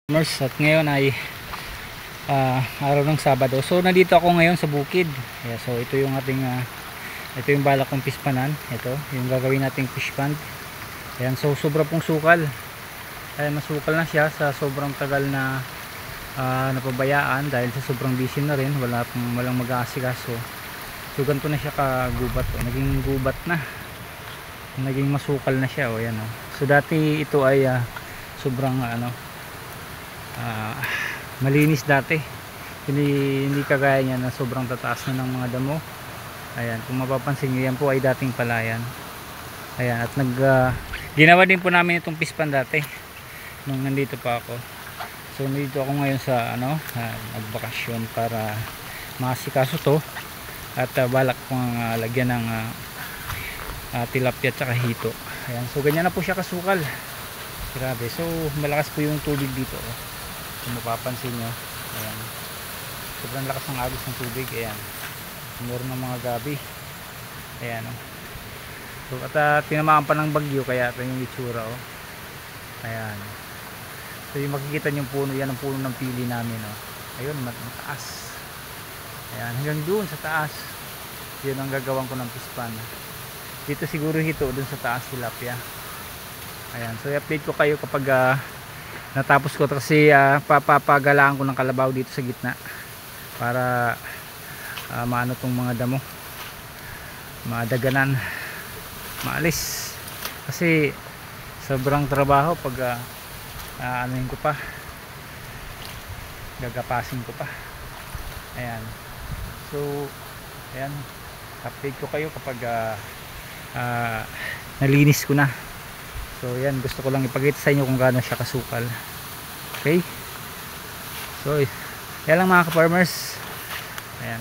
At ngayon ay araw ng Sabado. So nandito ako ngayon sa bukid. So ito yung ating ito yung balak kong pispanan. Ito yung gagawin nating fish pond. Ayan, so sobra pong sukal. Ayan, masukal na siya sa sobrang tagal na napabayaan dahil sa sobrang busy na rin. Walang mag-aasikaso. So ganito na siya kagubat. Naging gubat na. Naging masukal na siya. Ayan, so dati ito ay sobrang malinis dati, hindi kagaya niya na sobrang tataas na ng mga damo. Ayan, kung mapapansin nyo, yan po ay dating palayan. Ayan, at ginawa din po namin itong pispan dati nung nandito pa ako. So nandito ako ngayon sa nagbakasyon para maasikaso to at balak kong lagyan ng tilapia at saka hito. Ayan, so ganyan na po siya kasukal. Grabe, so malakas po yung tubig dito. Kung mapapansin nyo, ayan, sobrang lakas ng agos ng tubig. Ayan, meron ng mga gabi. Ayan, so at tinamaan pa ng bagyo, kaya ito yung itsura. Ayan, so yung makikita nyo puno, yan ang puno ng pili namin. Ayun, mataas. Ayan, hanggang doon sa taas, yun ang gagawin ko ng pispan. Dito siguro hito, doon sa taas tilapia. Ayan, so i-update ko kayo kapag natapos ko, kasi papagalaan ko ng kalabaw dito sa gitna para maano tong mga damo, madaganan, maalis, kasi sobrang trabaho pag anuhin ko pa, gagapasin ko pa. Ayan, so ayan, update ko kayo kapag nalinis ko na. So yan, gusto ko lang ipakita sa inyo kung gaano siya kasukal. Okay, so yan lang mga ka-farmers. Ayan.